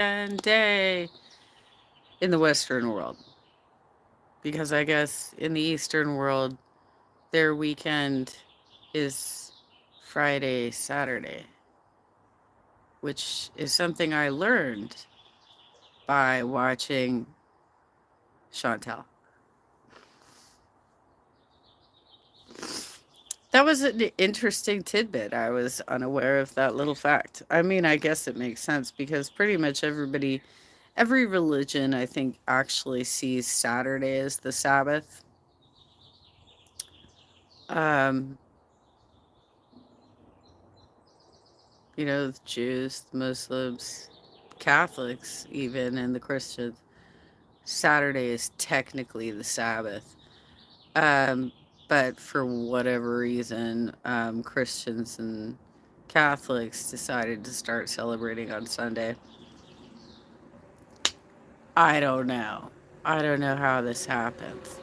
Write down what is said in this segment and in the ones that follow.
day in the Western world. Because I guess in the Eastern world, their weekend is Friday, Saturday, which is something I learned by watching Chantel. That was an interesting tidbit. I was unaware of that little fact. I mean, I guess it makes sense because pretty much every religion, I think, actually sees Saturday as the Sabbath. Um, the Jews, the Muslims, Catholics, even, and the Christians. Saturday is technically the Sabbath. Um, but for whatever reason, Christians and Catholics decided to start celebrating on Sunday. I don't know. I don't know how this happens,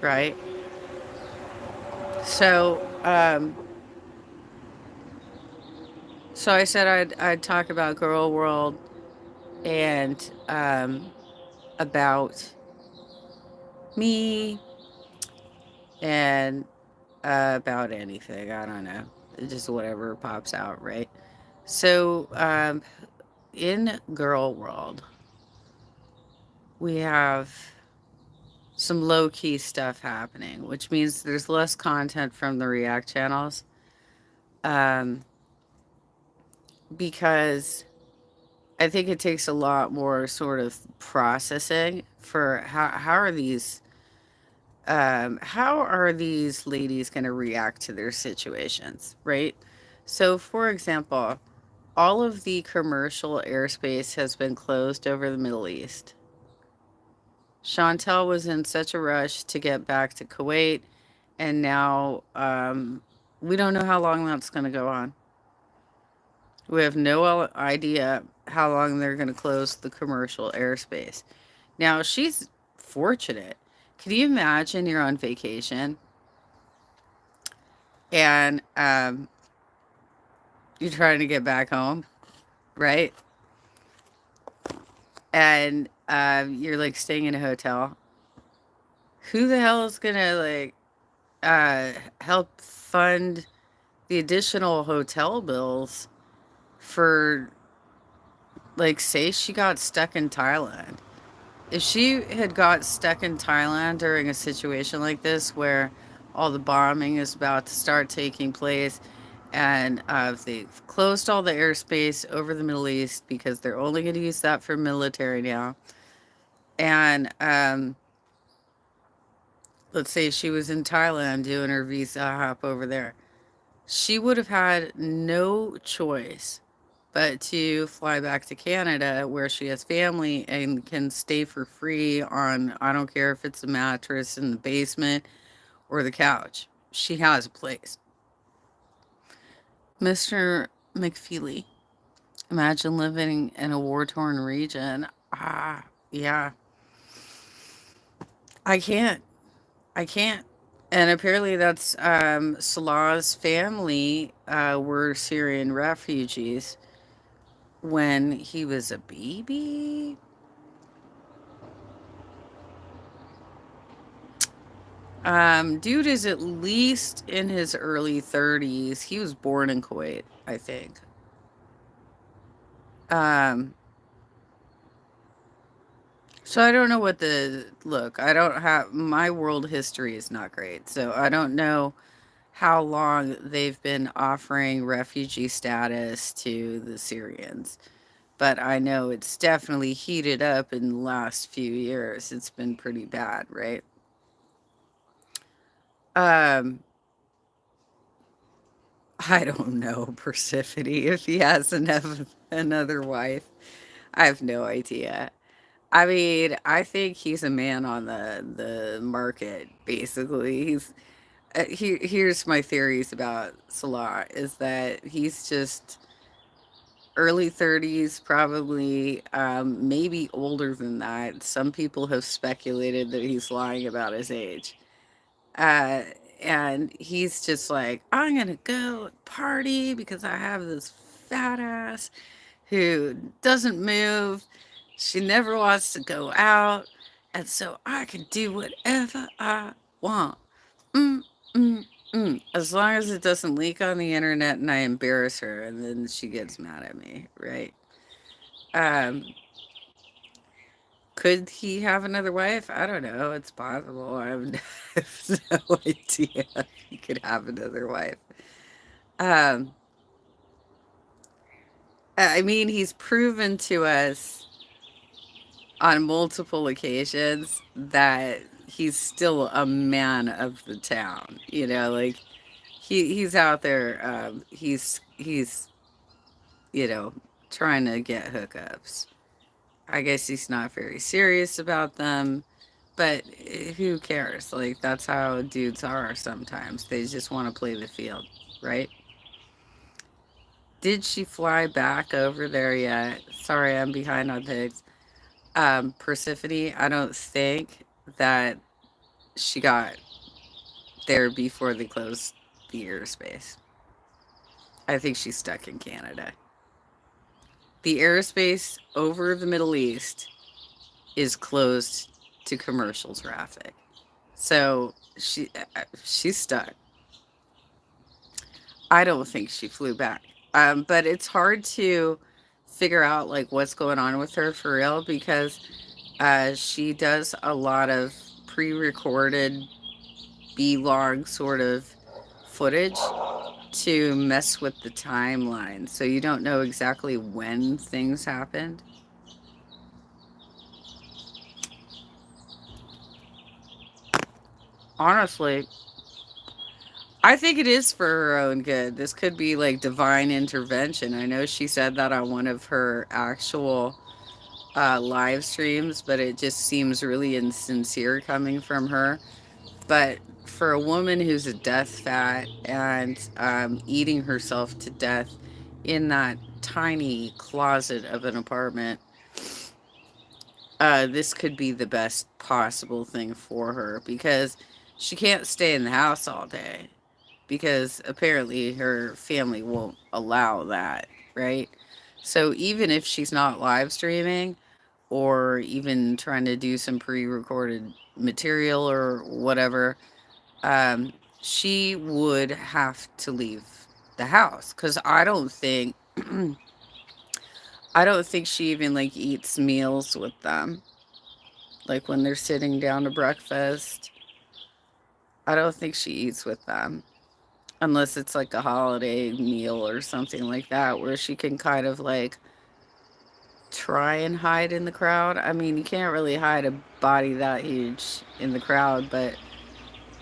right? So, so I said I'd talk about Girl World and about me and about anything. I don't know, just whatever pops out, right? So, in Girl World, we have some low key stuff happening, which means there's less content from the React channels. Um, because I think it takes a lot more sort of processing for how are these ladies going to react to their situations, right? So, for example, all of the commercial airspace has been closed over the Middle East. Chantel was in such a rush to get back to Kuwait, and now we don't know how long that's going to go on. We have no idea how long they're going to close the commercial airspace. Now, she's fortunate. Can you imagine you're on vacation and you're trying to get back home, right? And you're like staying in a hotel. Who the hell is going to help fund the additional hotel bills for, like, say she got stuck in Thailand? If she had got stuck in Thailand during a situation like this where all the bombing is about to start taking place and they've closed all the airspace over the Middle East because they're only going to use that for military now. And let's say she was in Thailand doing her visa hop over there. She would have had no choice but to fly back to Canada where she has family and can stay for free on, I don't care if it's a mattress in the basement or the couch. She has a place. Mr. McFeely, imagine living in a war torn region. Yeah, I can't. I can't. And apparently, that's Salah's family were Syrian refugees when he was a baby. Dude is at least in his early 30s. He was born in Kuwait, I think. Um, so I don't know what the look. I don't have my world history is not great. So I don't know how long they've been offering refugee status to the Syrians. But I know it's definitely heated up in the last few years. It's been pretty bad, right? Um, I don't know, Persephone, if he has another wife. I have no idea. I mean, I think he's a man on the market. Basically, here's my theories about Salah is that he's just early 30s, probably, maybe older than that. Some people have speculated that he's lying about his age. Uh, and he's just like, I'm gonna go party because I have this fat ass who doesn't move. She never wants to go out. And so I can do whatever I want. Mm, mm, as long as it doesn't leak on the internet and I embarrass her and then she gets mad at me, right? Um, could he have another wife? I don't know. It's possible. have no idea if he could have another wife. Um, I mean, he's proven to us on multiple occasions that he's still a man of the town. You know, like he's out there. He's you know trying to get hookups. I guess he's not very serious about them, but who cares? Like that's how dudes are sometimes. They just want to play the field, right? Did she fly back over there yet? Sorry, I'm behind on things. Persephone, I don't think that she got there before they closed the airspace. I think she's stuck in Canada. The airspace over the Middle East is closed to commercial traffic. So she's stuck. I don't think she flew back. But it's hard to figure out like what's going on with her for real because she does a lot of pre-recorded B-log sort of footage to mess with the timeline. So you don't know exactly when things happened. Honestly, I think it is for her own good. This could be like divine intervention. I know she said that on one of her actual live streams, but it just seems really insincere coming from her. But for a woman who's a death fat and eating herself to death in that tiny closet of an apartment, this could be the best possible thing for her because she can't stay in the house all day because apparently her family won't allow that, right? So even if she's not live streaming or even trying to do some pre recorded material or whatever, she would have to leave the house because I don't think she even like eats meals with them. Like when they're sitting down to breakfast, I don't think she eats with them unless it's like a holiday meal or something like that where she can kind of like try and hide in the crowd. I mean, you can't really hide a body that huge in the crowd, but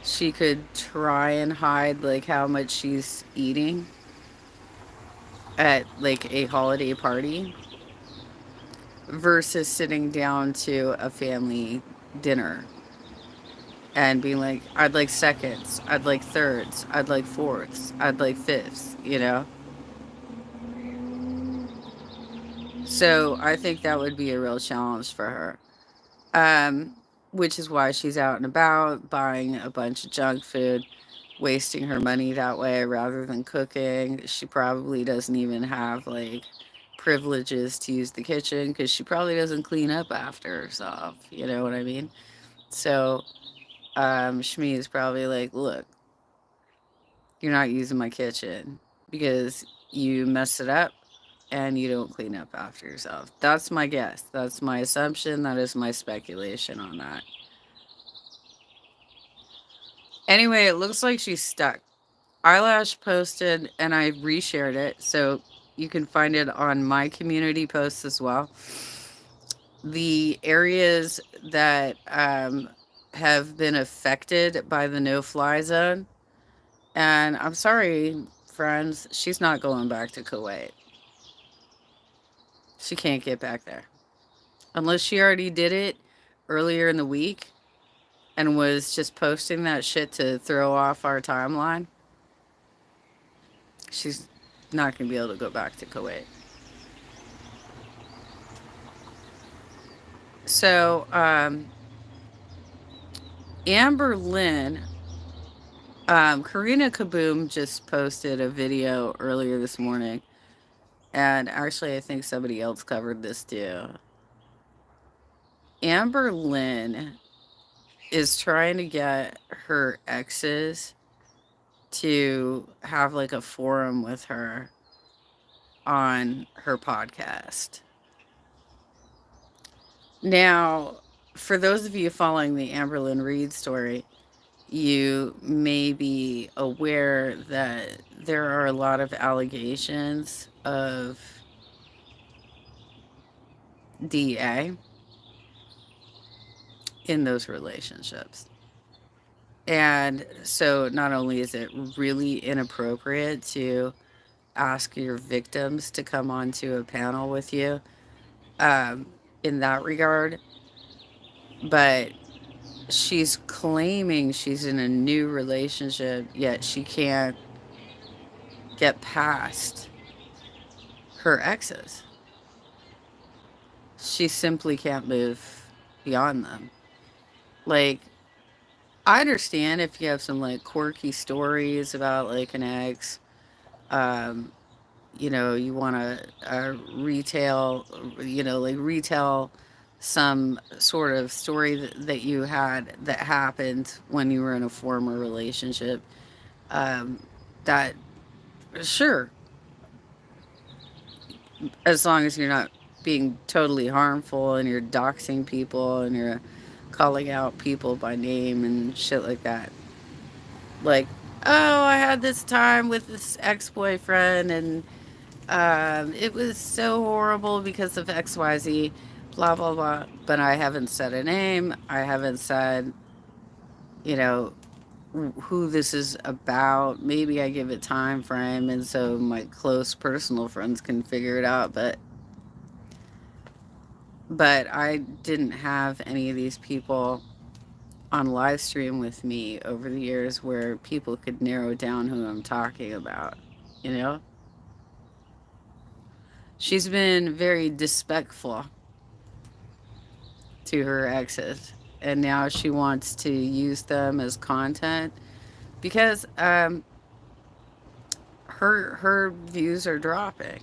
she could try and hide like how much she's eating at like a holiday party versus sitting down to a family dinner and being like, I'd like seconds, I'd like thirds, I'd like fourths, I'd like fifths, you know? So I think that would be a real challenge for her. Um, which is why she's out and about buying a bunch of junk food, wasting her money that way rather than cooking. She probably doesn't even have like privileges to use the kitchen because she probably doesn't clean up after herself. You know what I mean? So Shmi is probably like, look, you're not using my kitchen because you mess it up and you don't clean up after yourself. That's my guess. That's my assumption. That is my speculation on that. Anyway, it looks like she's stuck. Eyelash posted and I reshared it so you can find it on my community posts as well. The areas that have been affected by the no fly zone. And I'm sorry, friends, she's not going back to Kuwait. She can't get back there. Unless she already did it earlier in the week and was just posting that shit to throw off our timeline. She's not going to be able to go back to Kuwait. So, Amber Lynn, Karina Kaboom just posted a video earlier this morning And actually, I think somebody else covered this too. Amber Lynn is trying to get her exes to have like a forum with her on her podcast. Now, for those of you following the Amberlyn Reed story, you may be aware that there are a lot of allegations of DA in those relationships. And so, not only is it really inappropriate to ask your victims to come onto a panel with you um, in that regard, but she's claiming she's in a new relationship, yet she can't get past her exes. She simply can't move beyond them. Like, I understand if you have some like quirky stories about like an ex, um, you want to retail, like retell some sort of story that you had that happened when you were in a former relationship. Um, that, sure, as long as you're not being totally harmful and you're doxing people and you're calling out people by name and shit like that. Like, oh, I had this time with this ex boyfriend and it was so horrible because of XYZ, blah, blah, blah. But I haven't said a name. I haven't said, you know, who this is about. Maybe I give it time frame and so my close personal friends can figure it out. But I didn't have any of these people on live stream with me over the years where people could narrow down who I'm talking about, you know? She's been very disrespectful to her exes, and now she wants to use them as content because her views are dropping.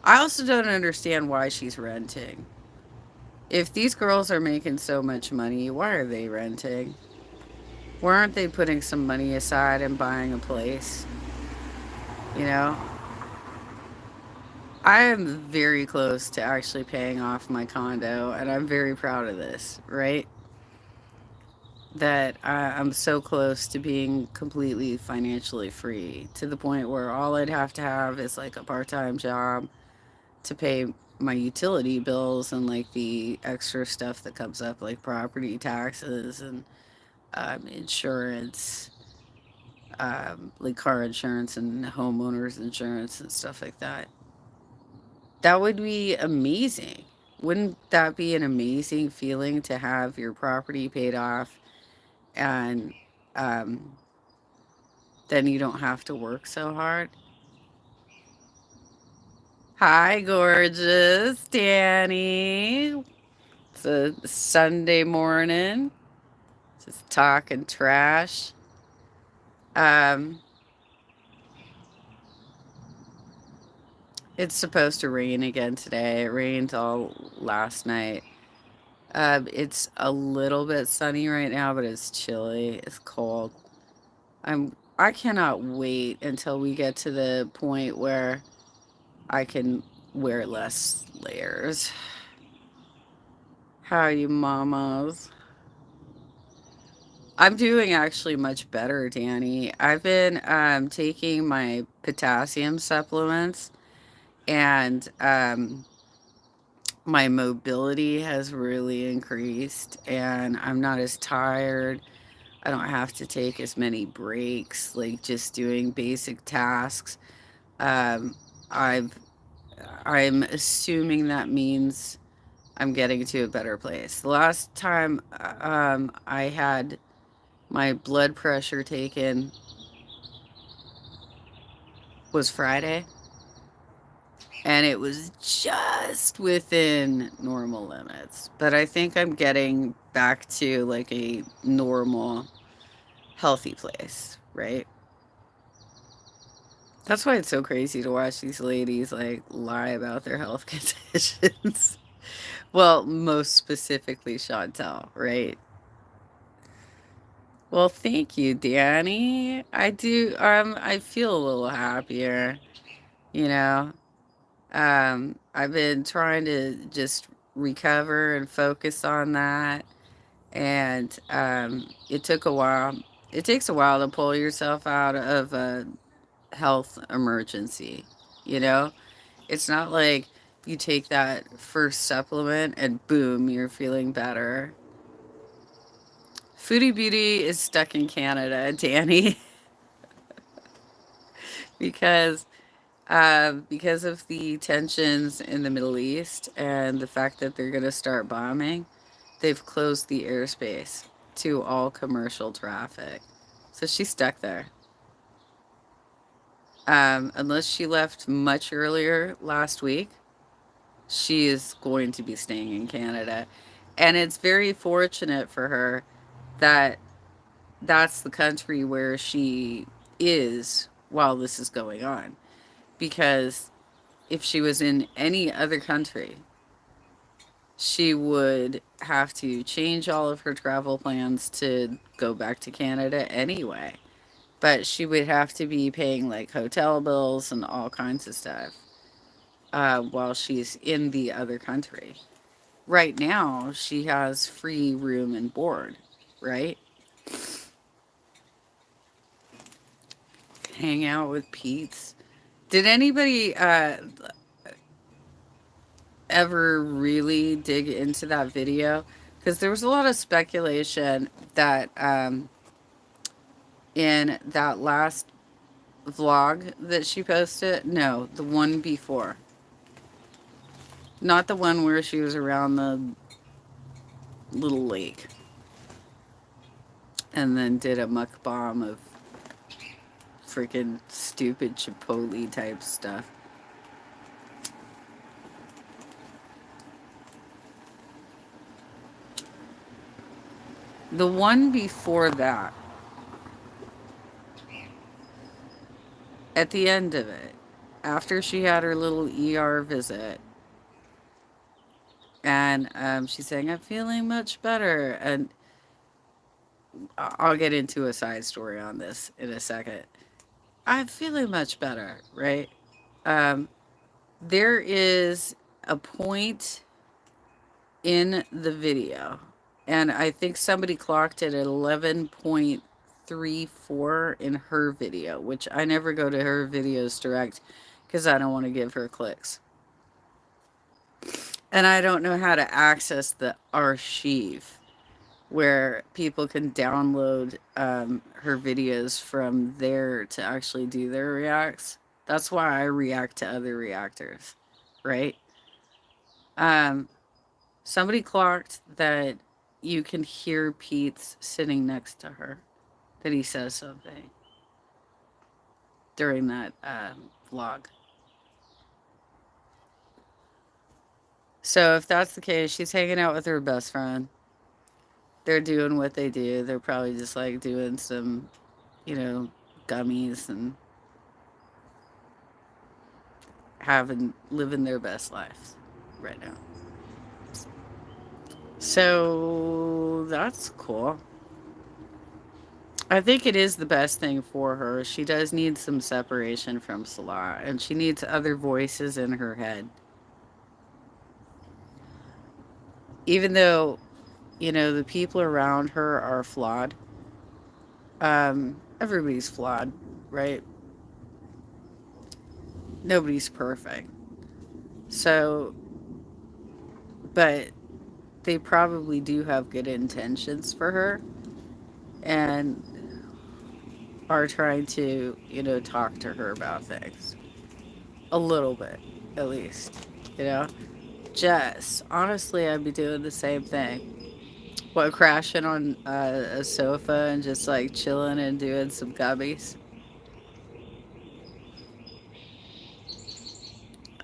I also don't understand why she's renting. If these girls are making so much money, why are they renting? Why aren't they putting some money aside and buying a place? You know, I am very close to actually paying off my condo, and I'm very proud of this, right? That I'm so close to being completely financially free to the point where all I'd have to have is like a part time job to pay my utility bills and like the extra stuff that comes up, like property taxes and insurance, like car insurance and homeowners insurance and stuff like that. That would be amazing. Wouldn't that be an amazing feeling to have your property paid off and um, then you don't have to work so hard? Hi, gorgeous Danny. It's a Sunday morning, just talking trash. Um, it's supposed to rain again today. It rained all last night. It's a little bit sunny right now, but it's chilly. It's cold. I cannot wait until we get to the point where I can wear less layers. How are you, mamas? I'm doing actually much better, Danny. I've been taking my potassium supplements, and my mobility has really increased, and I'm not as tired. I don't have to take as many breaks, like just doing basic tasks. Um, I've I'm assuming that means I'm getting to a better place. The last time I had my blood pressure taken was Friday, and it was just within normal limits. But I think I'm getting back to like a normal, healthy place, right? That's why it's so crazy to watch these ladies like lie about their health conditions. Well, most specifically Chantel, right? Well, thank you, Danny. I feel a little happier, you know. I've been trying to just recover and focus on that, and it took a while. It takes a while to pull yourself out of a health emergency, you know? It's not like you take that first supplement and boom, you're feeling better. Foodie Beauty is stuck in Canada, Danny, because because of the tensions in the Middle East and the fact that they're going to start bombing, they've closed the airspace to all commercial traffic. So she's stuck there. Unless she left much earlier last week, she is going to be staying in Canada. And it's very fortunate for her that that's the country where she is while this is going on. Because if she was in any other country, she would have to change all of her travel plans to go back to Canada anyway. But she would have to be paying like hotel bills and all kinds of stuff while she's in the other country. Right now, she has free room and board, right? Hang out with Pete's. Did anybody ever really dig into that video? Because there was a lot of speculation that in that last vlog that she posted, no, the one before, not the one where she was around the little lake and then did a mukbang of freaking stupid Chipotle type stuff. The one before that, at the end of it, after she had her little ER visit, and she's saying, I'm feeling much better. And I'll get into a side story on this in a second. I'm feeling much better, right? Um, there is a point in the video, and I think somebody clocked it at 11.34 in her video, which I never go to her videos direct because I don't want to give her clicks. And I don't know how to access the archive where people can download her videos from there to actually do their reacts. That's why I react to other reactors, right? Um, Somebody clocked that you can hear Pete's sitting next to her, that he says something during that vlog. So if that's the case, she's hanging out with her best friend. They're doing what they do. They're probably just like doing some, you know, gummies and living their best lives right now. So that's cool. I think it is the best thing for her. She does need some separation from Salah, and she needs other voices in her head. Even though, you know, the people around her are flawed. Everybody's flawed, right? Nobody's perfect. So, but they probably do have good intentions for her and are trying to, you know, talk to her about things. A little bit, at least. You know? Jess, honestly, I'd be doing the same thing. What, crashing on a sofa and just like chilling and doing some gummies?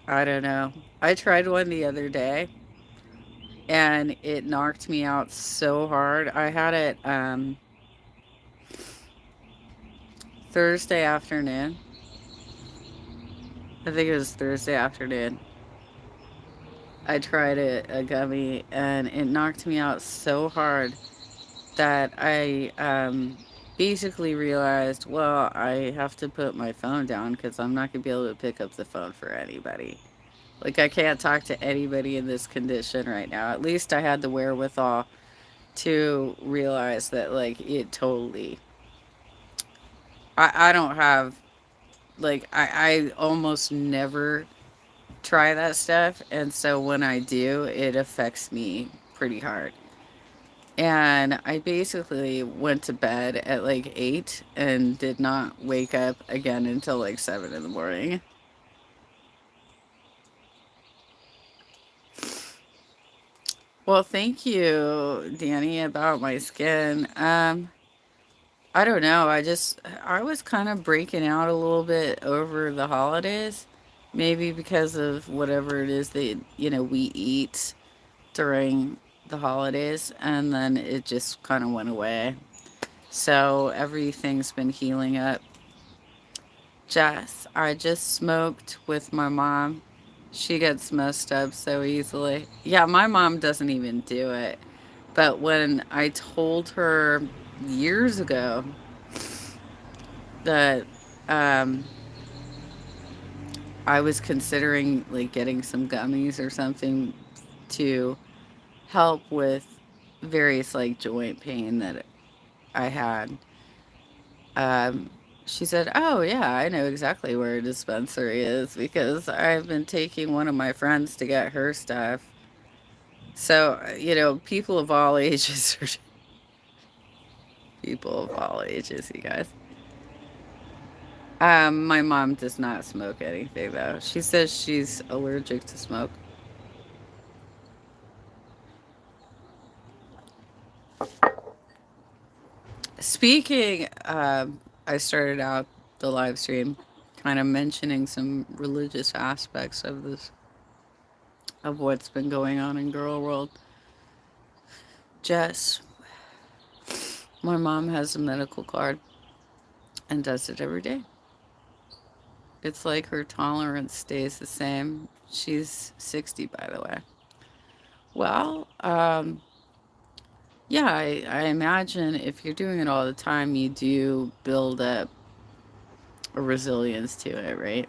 I don't know. I tried one the other day and it knocked me out so hard. I had it Thursday afternoon I think it was Thursday afternoon. I tried a gummy and it knocked me out so hard that I basically realized, well, I have to put my phone down because I'm not going to be able to pick up the phone for anybody. Like, I can't talk to anybody in this condition right now. At least I had the wherewithal to realize that, like, it totally. I don't have, like, I almost never try that stuff. And so when I do, it affects me pretty hard. And I basically went to bed at like 8 and did not wake up again until like 7 in the morning. Well, thank you, Danny, about my skin. I don't know. I was kind of breaking out a little bit over the holidays. Maybe because of whatever it is that, we eat during the holidays. And then it just kind of went away. So everything's been healing up. Jess, I just smoked with my mom. She gets messed up so easily. Yeah, my mom doesn't even do it. But when I told her years ago that um, I was considering like getting some gummies or something to help with various like joint pain that I had, Um, she said, "Oh, yeah, I know exactly where a dispensary is because I've been taking one of my friends to get her stuff." So, people of all ages are people of all ages, you guys. My mom does not smoke anything, though. She says she's allergic to smoke. Speaking, I started out the live stream kind of mentioning some religious aspects of this, of what's been going on in Girl World. Jess, my mom has a medical card and does it every day. It's like her tolerance stays the same. She's 60, by the way. Well, yeah, I imagine if you're doing it all the time, you do build up a resilience to it, right?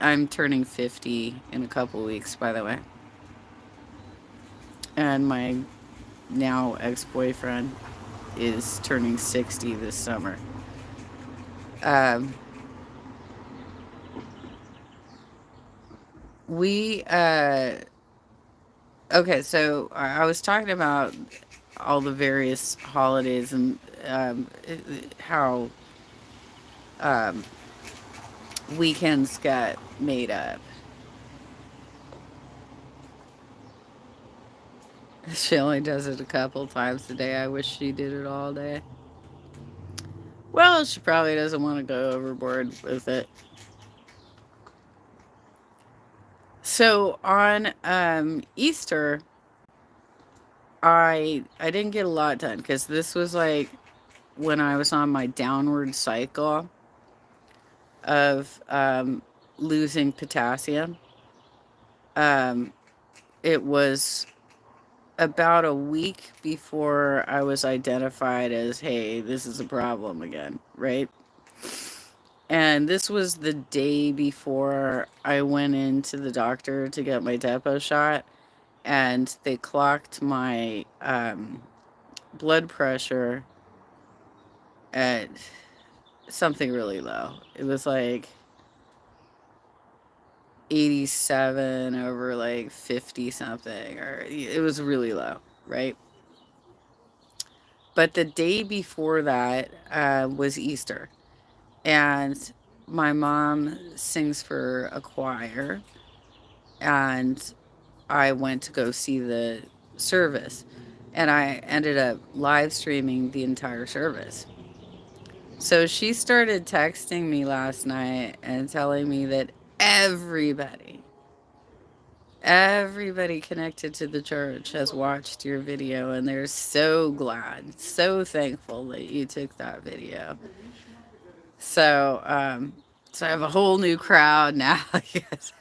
I'm turning 50 in a couple weeks, by the way, and my now ex-boyfriend is turning 60 this summer. Um, we Okay, so I was talking about all the various holidays and how um, weekends got made up. She only does it a couple times a day. I wish she did it all day. Well, she probably doesn't want to go overboard with it. So on Easter, I didn't get a lot done because this was like when I was on my downward cycle of losing potassium. Um, it was about a week before I was identified as, hey, this is a problem again, right? And this was the day before I went into the doctor to get my depot shot, and they clocked my blood pressure at something really low. It was like 87 over like 50 something, or it was really low, right? But the day before that was Easter, and my mom sings for a choir, and I went to go see the service, and I ended up live streaming the entire service. So she started texting me last night and telling me that everybody, everybody connected to the church has watched your video and they're so glad, so thankful that you took that video. So, So I have a whole new crowd now. Yes,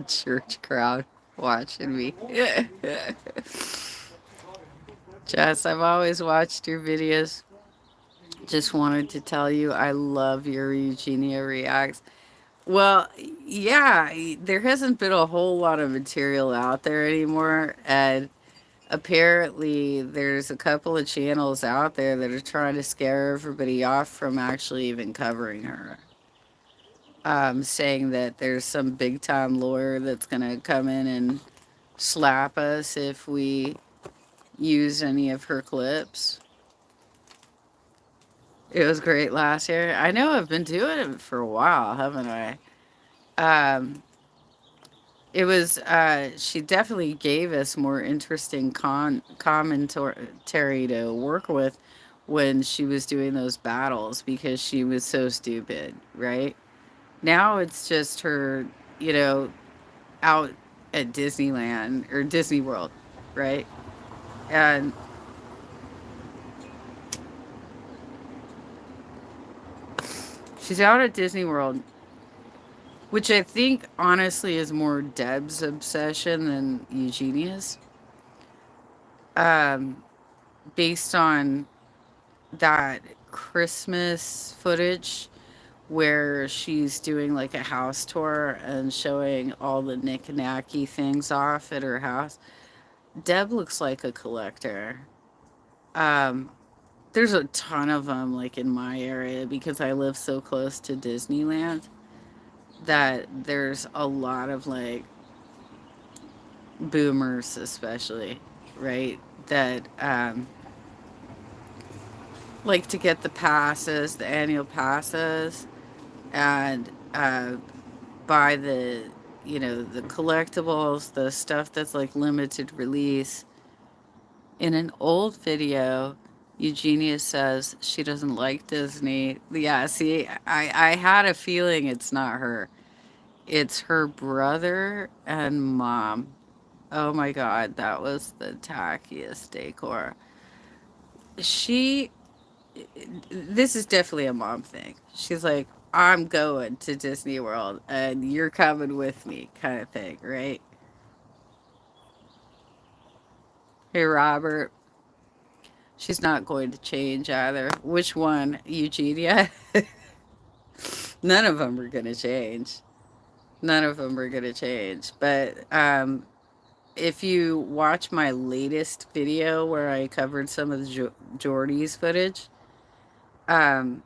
church crowd watching me. Jess, I've always watched your videos. Just wanted to tell you I love your Eugenia Reacts. Well, yeah, there hasn't been a whole lot of material out there anymore. And apparently, there's a couple of channels out there that are trying to scare everybody off from actually even covering her. Saying that there's some big time lawyer that's going to come in and slap us if we use any of her clips. It was great last year. I know I've been doing it for a while, haven't I? Um, it was, she definitely gave us more interesting commentary to work with when she was doing those battles because she was so stupid, right? Now it's just her, you know, out at Disneyland or Disney World, right? And she's out at Disney World, which I think honestly is more Deb's obsession than Eugenia's, um, based on that Christmas footage where she's doing like a house tour and showing all the knick-knacky things off at her house. Deb looks like a collector. Um, there's a ton of them like in my area because I live so close to Disneyland that there's a lot of like boomers especially, right? That like to get the passes, the annual passes, and buy the the collectibles, the stuff that's like limited release. In an old video, Eugenia says she doesn't like Disney. Yeah, see, I had a feeling it's not her. It's her brother and mom. Oh my god, that was the tackiest decor. She, this is definitely a mom thing. She's like, I'm going to Disney World and you're coming with me, kind of thing, right? Hey, Robert, she's not going to change either. Which one? Eugenia? None of them are going to change. None of them are going to change. But if you watch my latest video where I covered some of the Jordy's footage, um,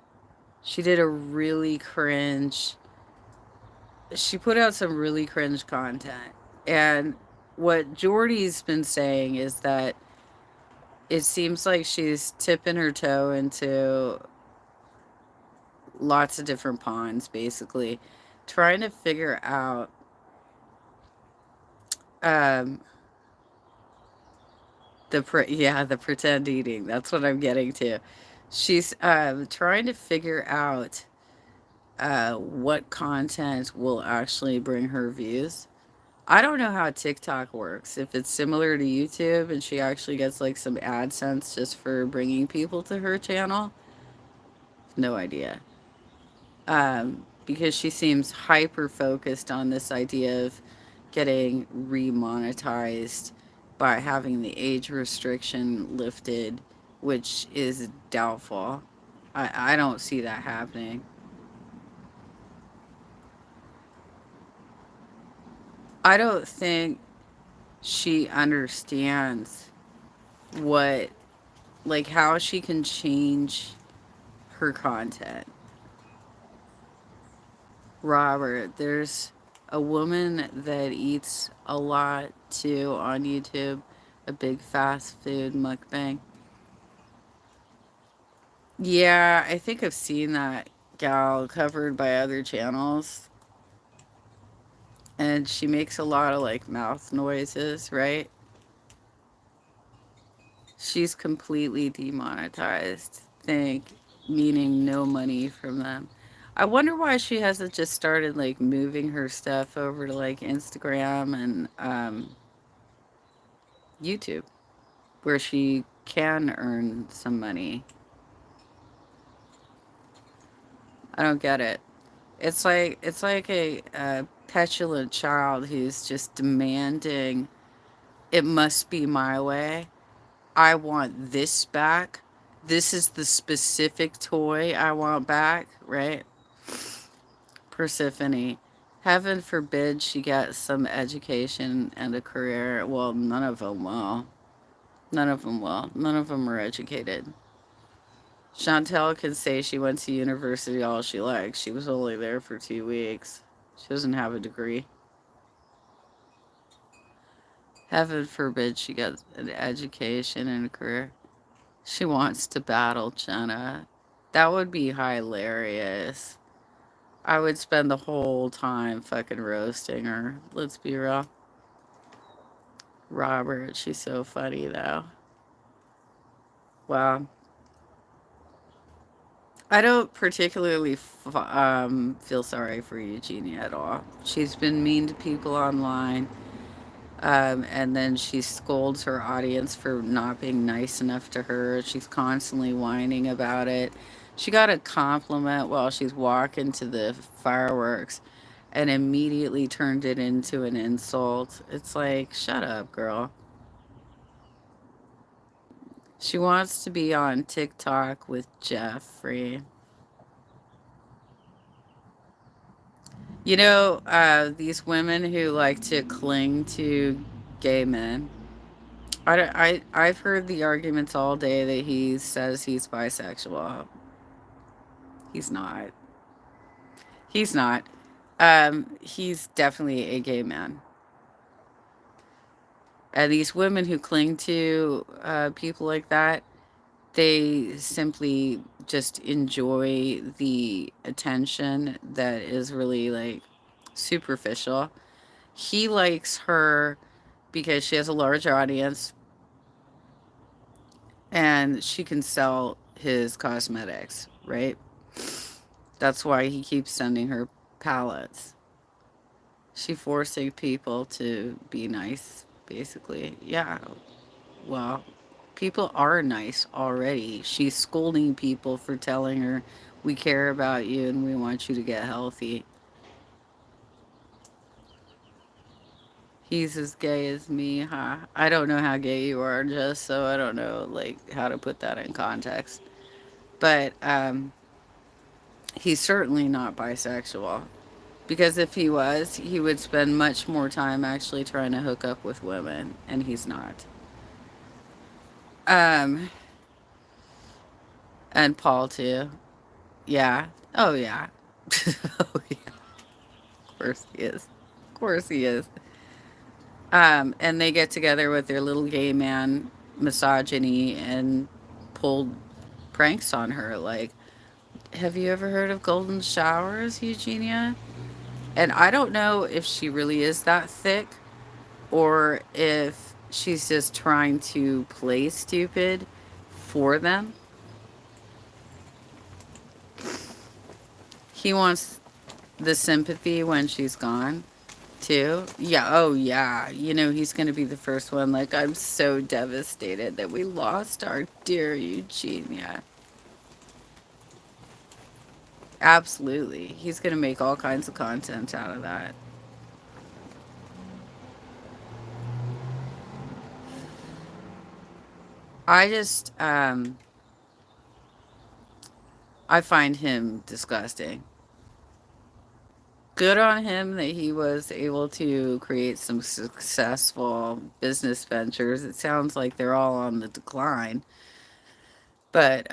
she did a really cringe. She put out some really cringe content. And what Jordy's been saying is that it seems like she's tipping her toe into lots of different ponds, basically, trying to figure out um, the pretend eating. That's what I'm getting to. She's trying to figure out what content will actually bring her views. I don't know how TikTok works. If it's similar to YouTube and she actually gets like some AdSense just for bringing people to her channel, no idea. Because she seems hyper focused on this idea of getting remonetized by having the age restriction lifted, which is doubtful. I don't see that happening. I don't think she understands what, like, how she can change her content. Robert, there's a woman that eats a lot too on YouTube, a big fast food mukbang. Yeah, I think I've seen that gal covered by other channels, and she makes a lot of like mouth noises, right? She's completely demonetized, think, meaning no money from them. I wonder why she hasn't just started like moving her stuff over to like Instagram and YouTube, where she can earn some money. I don't get it. It's like a petulant child who's just demanding it must be my way. I want this back. This is the specific toy I want back, right? Persephone. Heaven forbid she gets some education and a career. Well, none of them will. None of them will. None of them are educated. Chantel can say she went to university all she likes. She was only there for 2 weeks. She doesn't have a degree. Heaven forbid she gets an education and a career. She wants to battle Jenna. That would be hilarious. I would spend the whole time fucking roasting her. Let's be real. Robert, she's so funny though. Wow. I don't particularly feel sorry for Eugenia at all. She's been mean to people online, and then she scolds her audience for not being nice enough to her. She's constantly whining about it. She got a compliment while she's walking to the fireworks and immediately turned it into an insult. It's like, shut up, girl. She wants to be on TikTok with Jeffrey. These women who like to cling to gay men. I've heard the arguments all day that he says he's bisexual. He's not. He's not. He's definitely a gay man. And these women who cling to people like that, they simply just enjoy the attention that is really like superficial. He likes her because she has a large audience and she can sell his cosmetics, right? That's why he keeps sending her pallets. She forcing people to be nice, basically. Yeah, well, people are nice already. She's scolding people for telling her, we care about you and we want you to get healthy. He's as gay as me, huh? I don't know how gay you are, just so I don't know, like, how to put that in context. But he's certainly not bisexual. Because if he was, he would spend much more time actually trying to hook up with women, and he's not. Um, and Paul too. Yeah. Oh yeah. Oh yeah. Of course he is. Of course he is. And they get together with their little gay man misogyny and pulled pranks on her. Like, have you ever heard of golden showers, Eugenia? And I don't know if she really is that thick or if she's just trying to play stupid for them. He wants the sympathy when she's gone, too. Yeah, oh yeah. He's going to be the first one. Like, I'm so devastated that we lost our dear Eugenia. Absolutely. He's going to make all kinds of content out of that. I just, I find him disgusting. Good on him that he was able to create some successful business ventures. It sounds like they're all on the decline, but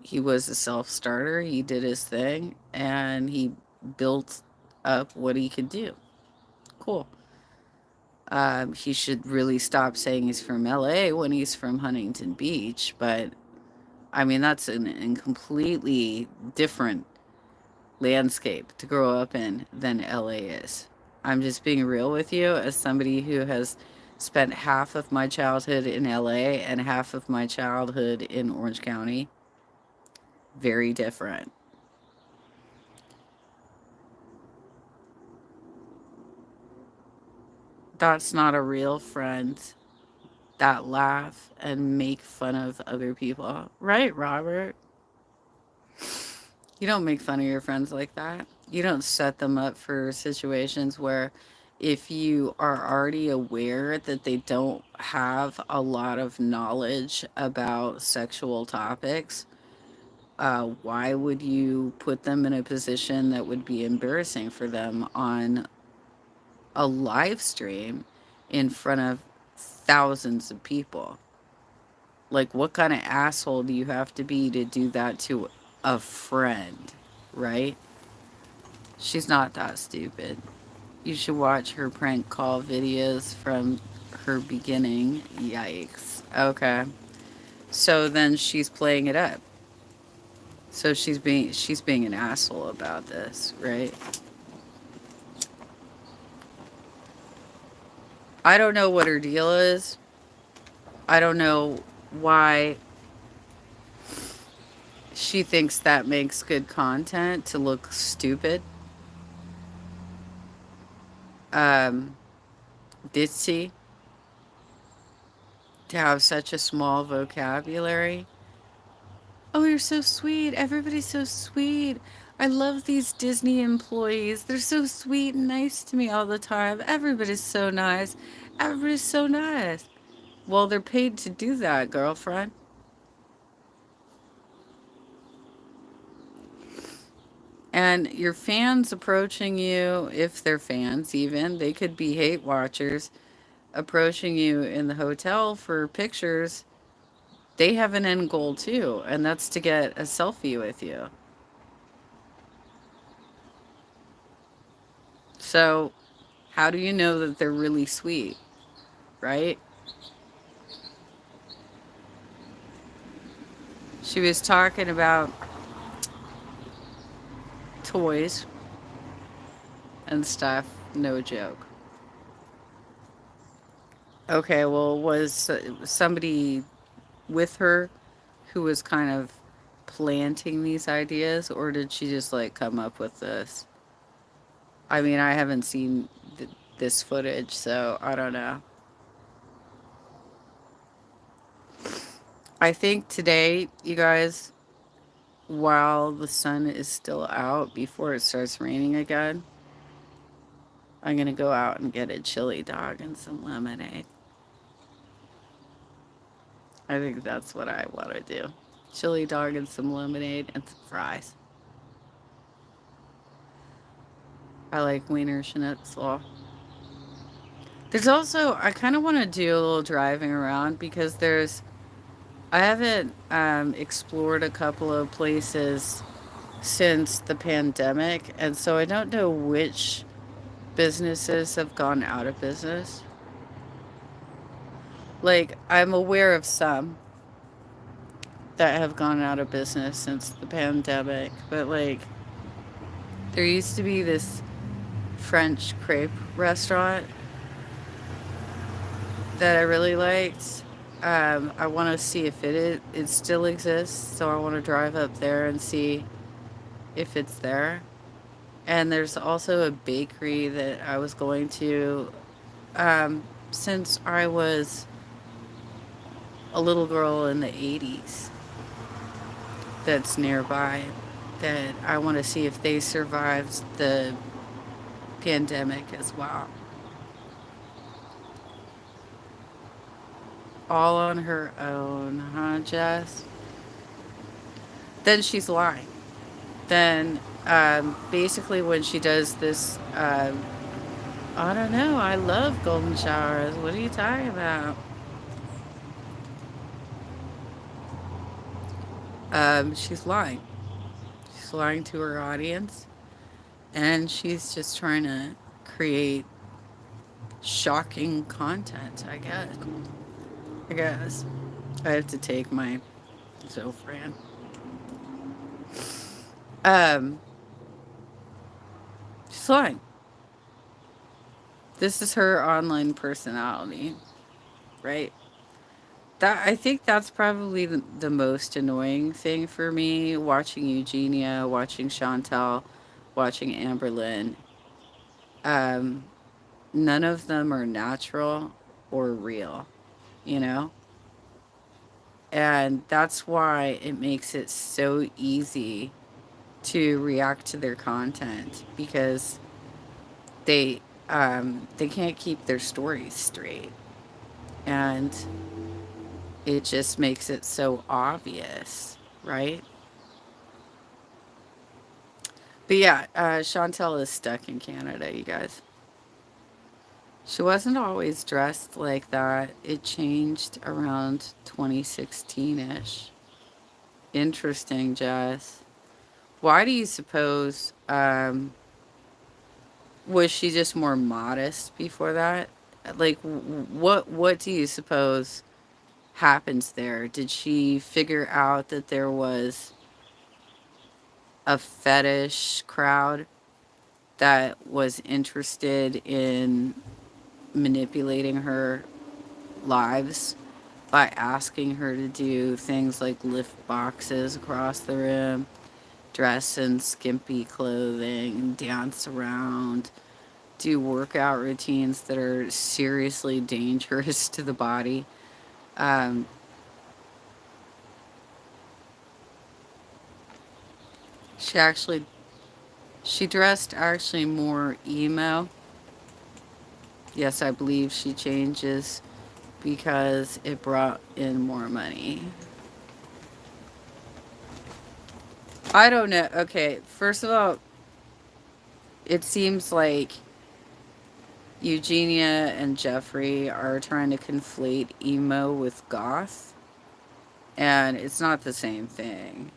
he was a self-starter. He did his thing and he built up what he could do. Cool. He should really stop saying he's from LA when he's from Huntington Beach, but I mean that's an completely different landscape to grow up in than LA is. I'm just being real with you as somebody who has spent half of my childhood in LA and half of my childhood in Orange County. Very different. That's not a real friend that laugh and make fun of other people. Right, Robert? You don't make fun of your friends like that. You don't set them up for situations where if you are already aware that they don't have a lot of knowledge about sexual topics, why would you put them in a position that would be embarrassing for them on a live stream in front of thousands of people? Like, what kind of asshole do you have to be to do that to a friend, right? She's not that stupid. You should watch her prank call videos from her beginning. Yikes. Okay. So then she's playing it up. So she's being an asshole about this, right? I don't know what her deal is. I don't know why she thinks that makes good content to look stupid. Um, ditzy, to have such a small vocabulary. Oh, you're so sweet. Everybody's so sweet. I love these Disney employees. They're so sweet and nice to me all the time. Everybody's so nice. Everybody's so nice. Well, they're paid to do that, girlfriend. And your fans approaching you, if they're fans even, they could be hate watchers, approaching you in the hotel for pictures. They have an end goal too, and that's to get a selfie with you. So, how do you know that they're really sweet, right? She was talking about toys and stuff. No joke. Okay, well, was somebody with her who was kind of planting these ideas, or did she just like come up with this? I mean, I haven't seen this footage, so I don't know. I think today, you guys, while the sun is still out before it starts raining again, I'm gonna go out and get a chili dog and some lemonade. I think that's what I want to do. Chili dog and some lemonade and some fries. I like Wiener Schnitzel. There's also, I kind of want to do a little driving around because I haven't explored a couple of places since the pandemic, and so I don't know which businesses have gone out of business. Like, I'm aware of some that have gone out of business since the pandemic, but like, there used to be this French crepe restaurant that I really liked. I want to see if it still exists, so I want to drive up there and see if it's there. And there's also a bakery that I was going to since I was a little girl in the 80s that's nearby that I want to see if they survived the pandemic as well. All on her own, huh, Jess? Then she's lying. Then basically when she does this, I don't know, I love golden showers. What are you talking about? She's lying. She's lying to her audience, and she's just trying to create shocking content, I guess. I guess. I have to take my Zofran. Um, she's lying. This is her online personality, right? That I think that's probably the most annoying thing for me watching Eugenia, watching Chantel, watching Amberlynn. Um, none of them are natural or real, you know? And that's why it makes it so easy to react to their content because they can't keep their stories straight, and it just makes it so obvious, right? But yeah, Chantel is stuck in Canada, you guys. She wasn't always dressed like that. It changed around 2016 ish. Interesting, Jess. Why do you suppose? Was she just more modest before that? Like, what do you suppose happens there? Did she figure out that there was a fetish crowd that was interested in manipulating her lives by asking her to do things like lift boxes across the room, dress in skimpy clothing, dance around, do workout routines that are seriously dangerous to the body? Um, she actually she dressed actually more emo. Yes, I believe she changes because it brought in more money. I don't know. Okay, first of all, it seems like Eugenia and Jeffrey are trying to conflate emo with goth, and it's not the same thing.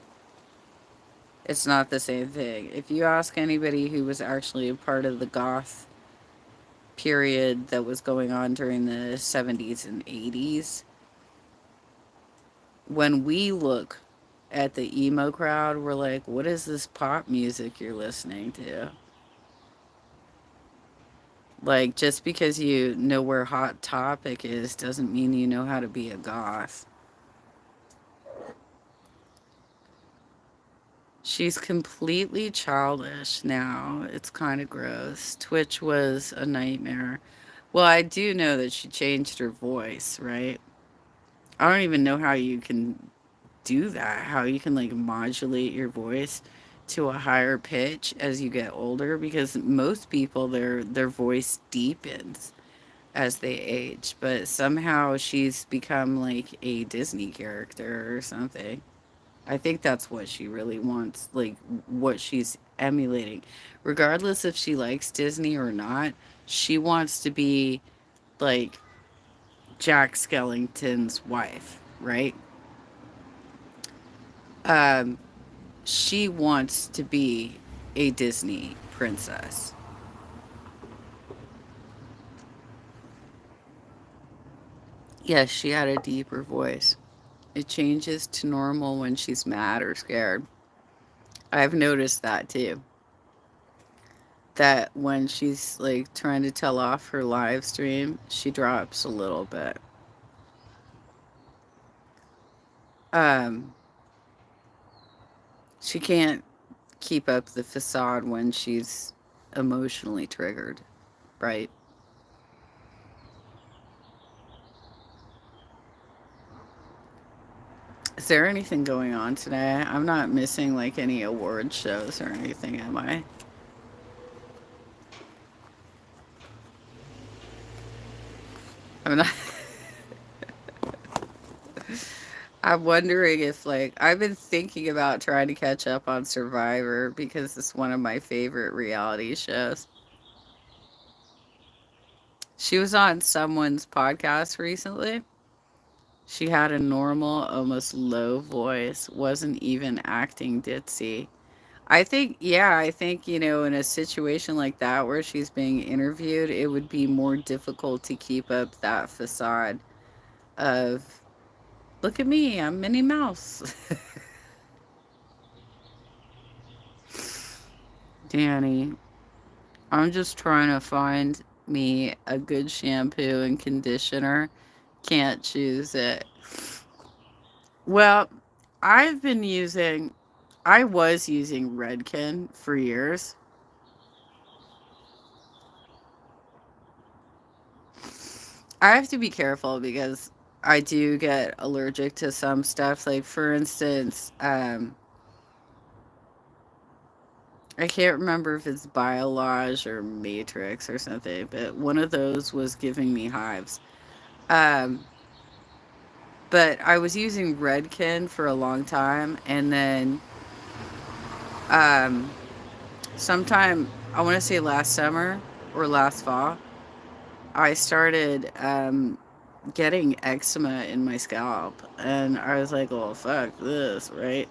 It's not the same thing. If you ask anybody who was actually a part of the goth period that was going on during the 70s and 80s, when we look at the emo crowd, we're like, what is this pop music you're listening to? Like, just because you know where Hot Topic is doesn't mean you know how to be a goth. She's completely childish now. It's kind of gross. Twitch was a nightmare. Well, I do know that she changed her voice, right? I don't even know how you can do that, how you can like modulate your voice to a higher pitch as you get older, because most people their voice deepens as they age, but somehow she's become like a Disney character or something. I think that's what she really wants, like what she's emulating. Regardless if she likes Disney or not, she wants to be like Jack Skellington's wife, right? Um, she wants to be a Disney princess. Yes, she had a deeper voice. It changes to normal when she's mad or scared. I've noticed that too. That when she's like trying to tell off her live stream, she drops a little bit. Um, she can't keep up the facade when she's emotionally triggered, right? Is there anything going on today? I'm not missing like any award shows or anything, am I? I'm not. I'm wondering if like I've been thinking about trying to catch up on Survivor because it's one of my favorite reality shows. She was on someone's podcast recently. She had a normal, almost low voice, wasn't even acting ditzy. I think, yeah, I think, in a situation like that where she's being interviewed, it would be more difficult to keep up that facade of, look at me, I'm Minnie Mouse. Danny, I'm just trying to find me a good shampoo and conditioner. Can't choose it. Well, I've been using, I was using Redken for years. I have to be careful because I do get allergic to some stuff. Like, for instance, I can't remember if it's Biolage or Matrix or something, but one of those was giving me hives. Um, but I was using Redken for a long time, and then um, sometime I want to say last summer or last fall, I started getting eczema in my scalp, and I was like, "Well, fuck this," right?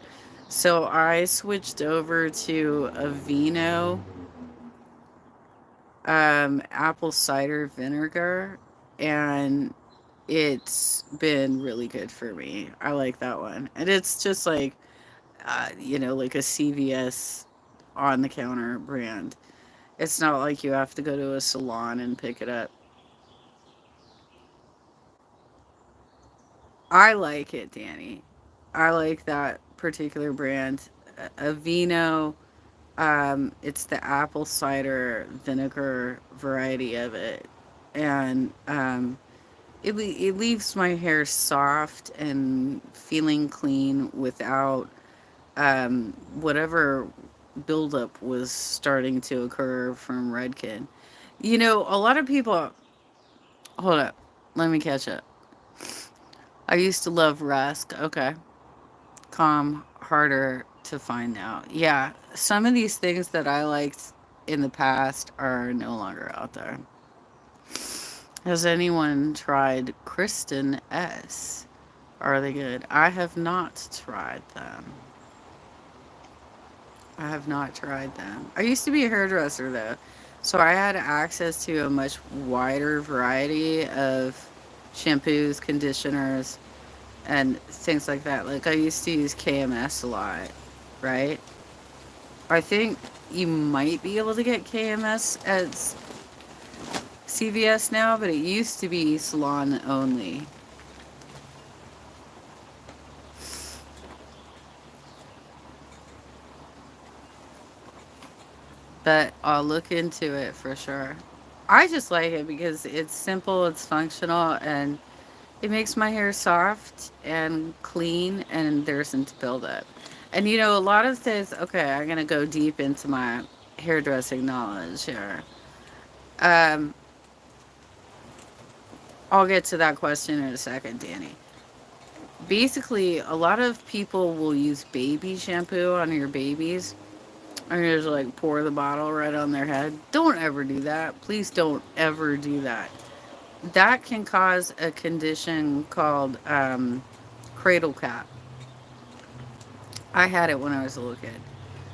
So I switched over to Aveeno apple cider vinegar, and it's been really good for me. I like that one, and it's just like like a CVS on the counter brand. It's not like you have to go to a salon and pick it up. I like it, Danny. I like that particular brand. Aveeno. It's the apple cider vinegar variety of it, and it leaves my hair soft and feeling clean without whatever buildup was starting to occur from Redken. A lot of people. Hold up, let me catch up. I used to love Rusk. Okay, calm, harder to find now. Yeah, some of these things that I liked in the past are no longer out there. Has anyone tried Kristen S? Are they good? I have not tried them. I have not tried them. I used to be a hairdresser though, so I had access to a much wider variety of shampoos, conditioners, and things like that. Like I used to use KMS a lot, right? I think you might be able to get KMS at CVS now, but it used to be salon only. But I'll look into it for sure. I just like it because it's simple, it's functional, and it makes my hair soft and clean, and there isn't buildup. And a lot of this, okay, I'm going to go deep into my hairdressing knowledge here. Um, I'll get to that question in a second, Danny. Basically, a lot of people will use baby shampoo on your babies. And you just like pour the bottle right on their head. Don't ever do that. Please don't ever do that. That can cause a condition called cradle cap. I had it when I was a little kid.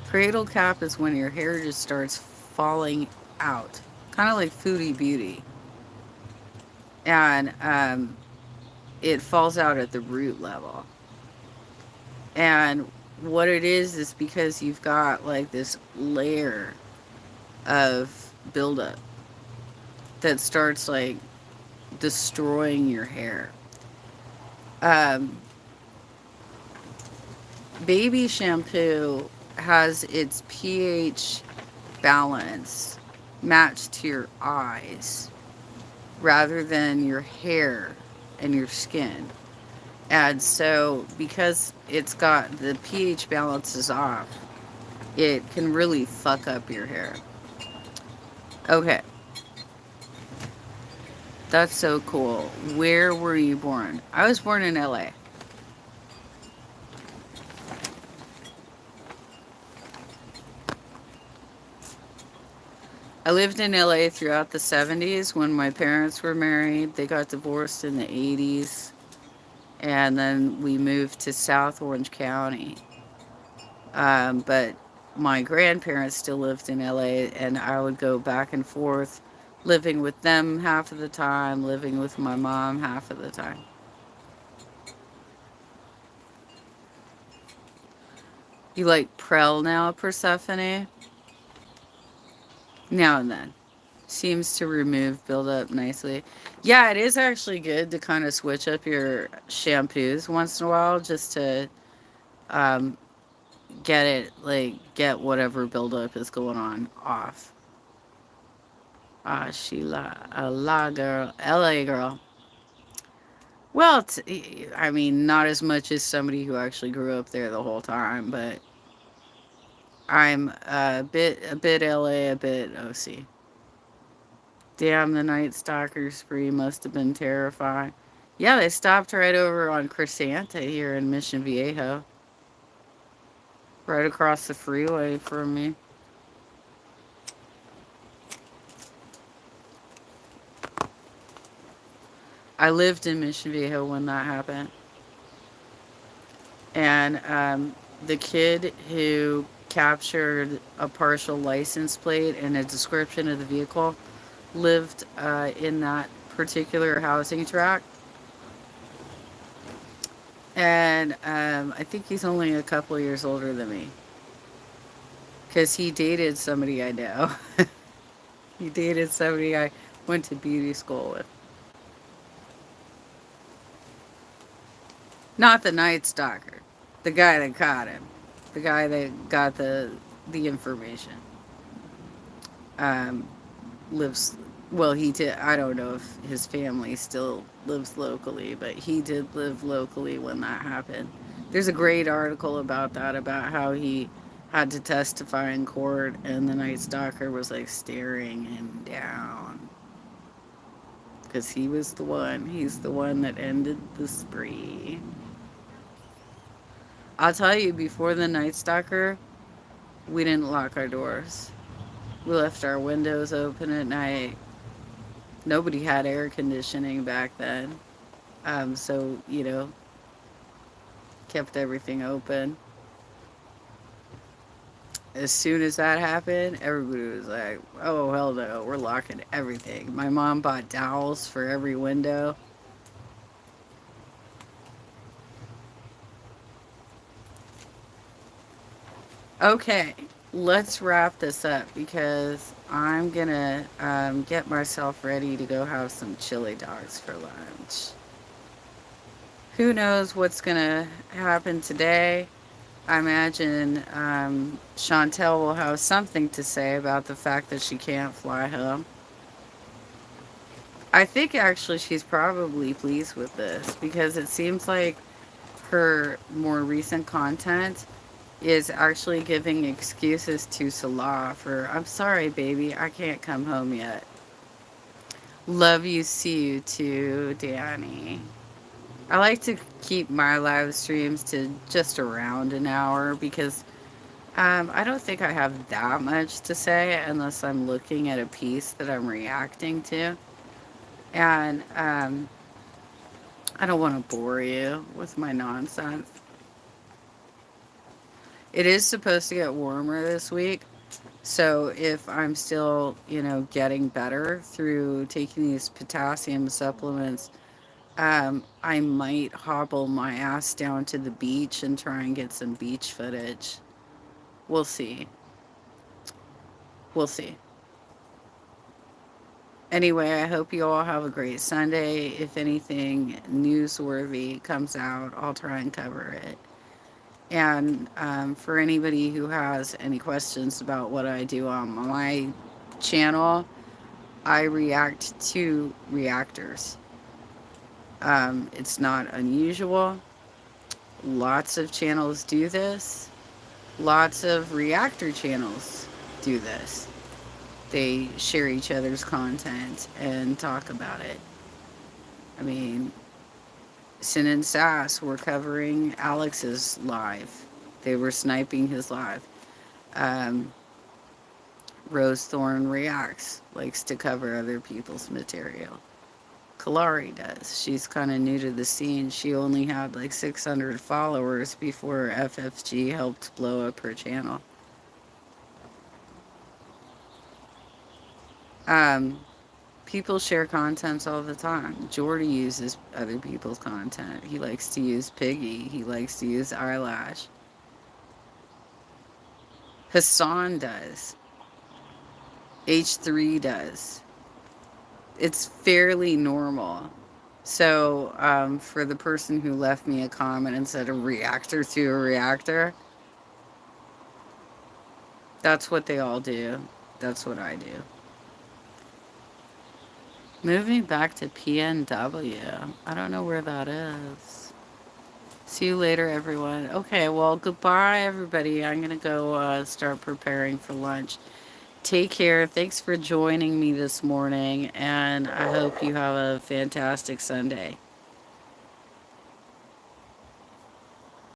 Cradle cap is when your hair just starts falling out, kind of like Foodie Beauty, and it falls out at the root level. And what it is because you've got like this layer of buildup that starts like destroying your hair. Um, Baby shampoo has its pH balance matched to your eyes rather than your hair and your skin. And so, because it's got the pH balance is off, it can really fuck up your hair. Okay, that's so cool. Where were you born? I was born in LA. I lived in LA throughout the 70s when my parents were married. They got divorced in the 80s. And then we moved to South Orange County. But my grandparents still lived in LA, and I would go back and forth, living with them half of the time, living with my mom half of the time. You like Prel now, Persephone? Now and then. Seems to remove buildup nicely. Yeah, it is actually good to kind of switch up your shampoos once in a while just to um, get whatever buildup is going on off. Ah, Sheila, a la girl, LA girl. Well, I mean, not as much as somebody who actually grew up there the whole time, but I'm a bit LA, a bit OC. Damn, the Night Stalker spree must have been terrifying. Yeah, they stopped right over on Crescenta here in Mission Viejo, right across the freeway from me. I lived in Mission Viejo when that happened. And the kid who captured a partial license plate and a description of the vehicle lived in that particular housing tract. And I think he's only a couple years older than me because he dated somebody I know. He dated somebody I went to beauty school with. Not the Night Stalker, the guy that caught him, the guy that got the information. Um, lives well. He did. I don't know if his family still lives locally, but he did live locally when that happened. There's a great article about that, about how he had to testify in court, and the Night Stalker was like staring him down because he was the one. He's the one that ended the spree. I'll tell you, before the Night Stalker, we didn't lock our doors. We left our windows open at night. Nobody had air conditioning back then. So, kept everything open. As soon as that happened, everybody was like, oh, hell no, we're locking everything. My mom bought dowels for every window. Okay, let's wrap this up because I'm gonna get myself ready to go have some chili dogs for lunch. Who knows what's gonna happen today? I imagine Chantel will have something to say about the fact that she can't fly home. I think actually she's probably pleased with this because it seems like her more recent content is actually giving excuses to Salah for, I'm sorry, baby, I can't come home yet. Love you, see you too, Danny. I like to keep my live streams to just around an hour because I don't think I have that much to say unless I'm looking at a piece that I'm reacting to. And I don't want to bore you with my nonsense. It is supposed to get warmer this week. So if I'm still, getting better through taking these potassium supplements, I might hobble my ass down to the beach and try and get some beach footage. We'll see. We'll see. Anyway, I hope you all have a great Sunday. If anything newsworthy comes out, I'll try and cover it. And for anybody who has any questions about what I do on my channel, I react to reactors. It's not unusual. Lots of channels do this. Lots of reactor channels do this. They share each other's content and talk about it. I mean, Sin and Sass were covering Alex's live. They were sniping his live. Um, Rose Thorn Reacts, likes to cover other people's material. Kalari does. She's kind of new to the scene. She only had like 600 followers before FFG helped blow up her channel. Um, People share contents all the time. Jordy uses other people's content. He likes to use Piggy. He likes to use Eyelash. Hassan does. H3 does. It's fairly normal. So, for the person who left me a comment and said a reactor to a reactor, that's what they all do. That's what I do. Moving back to PNW. I don't know where that is. See you later, everyone. Okay, well, goodbye, everybody. I'm going to go start preparing for lunch. Take care. Thanks for joining me this morning, and I hope you have a fantastic Sunday.